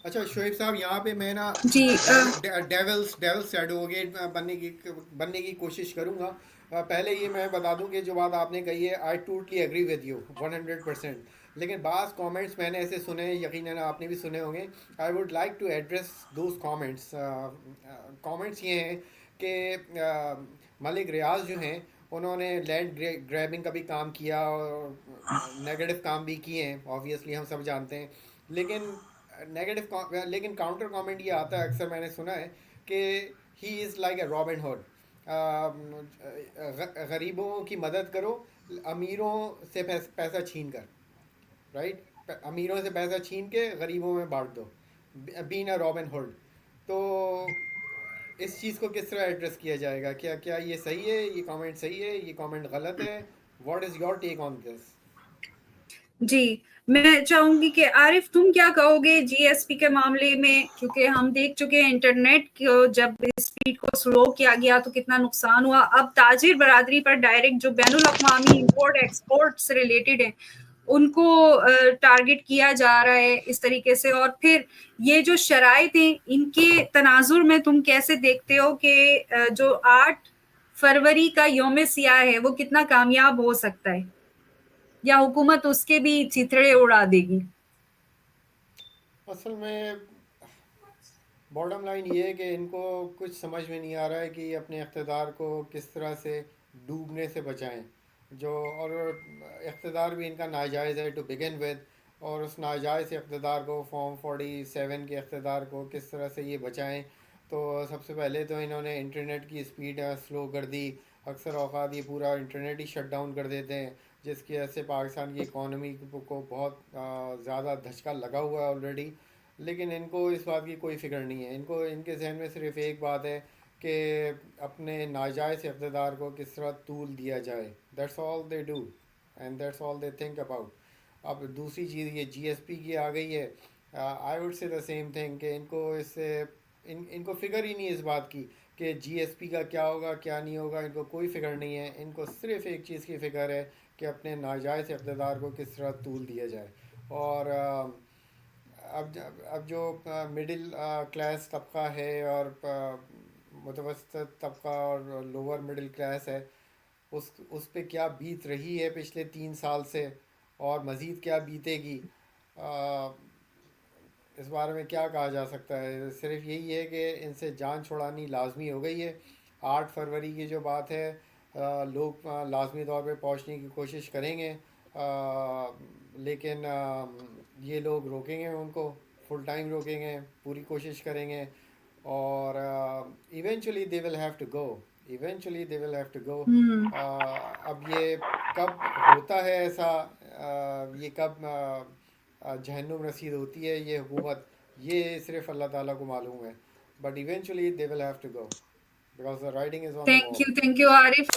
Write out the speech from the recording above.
اچھا شعیب صاحب، یہاں پہ میں نا جی ڈیولس ایڈوکیٹ بننے کی کوشش کروں گا. پہلے یہ میں بتا دوں کہ جو بات آپ نے کہی ہے I totally agree with you 100%. لیکن بعض کامنٹس میں نے ایسے سنے ہیں، یقیناً آپ نے بھی سنے ہوں گے. I would like to address those comments. Comments یہ ہیں کہ ملک ریاض جو ہیں انہوں نے لینڈ گریبنگ کا بھی کام کیا اور نیگیٹو کام بھی کیے ہیں، آبویسلی ہم سب جانتے ہیں. لیکن لیکن کاؤنٹر کامنٹ یہ آتا ہے، اکثر میں نے سنا ہے کہ he is like a Robin Hood. غریبوں کی مدد کرو امیروں سے پیسہ چھین کر. رائٹ، امیروں سے پیسہ چھین کے غریبوں میں بانٹ دو، بین اے رابن ہوڈ. تو اس چیز کو کس طرح ایڈریس کیا جائے گا؟ کیا یہ صحیح ہے؟ یہ کامنٹ صحیح ہے؟ یہ کامنٹ غلط ہے؟ واٹ از یور ٹیک آن دس؟ جی، میں چاہوں گی کہ عارف تم کیا کہو گے جی ایس پی کے معاملے میں، کیونکہ ہم دیکھ چکے ہیں انٹرنیٹ کو جب اسپیڈ کو سلو کیا گیا تو کتنا نقصان ہوا. اب تاجر برادری پر ڈائریکٹ جو بین الاقوامی امپورٹ ایکسپورٹ سے ریلیٹڈ ہیں ان کو ٹارگٹ کیا جا رہا ہے اس طریقے سے. اور پھر یہ جو شرائط ہیں ان کے تناظر میں تم کیسے دیکھتے ہو کہ جو 8 فروری کا یوم سیاہ ہے وہ کتنا کامیاب ہو سکتا ہے، یا حکومت اس کے بھی چتھڑے اڑا دے گی؟ اصل میں باٹم لائن یہ ہے کہ ان کو کچھ سمجھ میں نہیں آ رہا ہے کہ یہ اپنے اقتدار کو کس طرح سے ڈوبنے سے بچائیں. اور اقتدار بھی ان کا ناجائز ہے ٹو بگن ود. اور اس ناجائز اقتدار کو، فارم 47 کے اقتدار کو کس طرح سے یہ بچائیں. تو سب سے پہلے تو انہوں نے انٹرنیٹ کی اسپیڈ سلو کر دی. اکثر اوقات یہ پورا انٹرنیٹ ہی شٹ ڈاؤن کر دیتے ہیں، جس کی وجہ سے پاکستان کی اکانومی کو بہت زیادہ دھچکا لگا ہوا ہے آلریڈی. لیکن ان کو اس بات کی کوئی فکر نہیں ہے. ان کے ذہن میں صرف ایک بات ہے کہ اپنے ناجائز اقتدار کو کس طرح طول دیا جائے. That's all they do and that's all they think about. اب دوسری چیز یہ جی ایس پی کی آ گئی ہے. I would say the same thing کہ ان کو اس سے ان کو فکر ہی نہیں ہے اس بات کی کہ جی ایس پی کا کیا ہوگا کیا نہیں ہوگا. ان کو کوئی فکر نہیں ہے. ان کو صرف ایک چیز کی فکر ہے کہ اپنے ناجائز اقتدار کو کس طرح طول دیا جائے. اور اب جو مڈل کلاس طبقہ ہے اور متوسط طبقہ اور لوور مڈل کلاس ہے، اس پہ کیا بیت رہی ہے پچھلے 3 سال سے، اور مزید کیا بیتے گی، آ، اس بارے میں کیا کہا جا سکتا ہے؟ صرف یہی ہے کہ ان سے جان چھڑانی لازمی ہو گئی ہے. 8 فروری کی جو بات ہے، لوگ لازمی طور پہ پہنچنے کی کوشش کریں گے. لیکن یہ لوگ روکیں گے ان کو، فل ٹائم روکیں گے، پوری کوشش کریں گے. اور eventually they will have to go. Eventually they will have to go. ہوں اب یہ کب ہوتا ہے ایسا، یہ کب جہنم رسید ہوتی ہے یہ حکومت، یہ صرف اللہ تعالیٰ کو معلوم ہے. But eventually they will have to go because the writing is on the wall. Thank you Arif.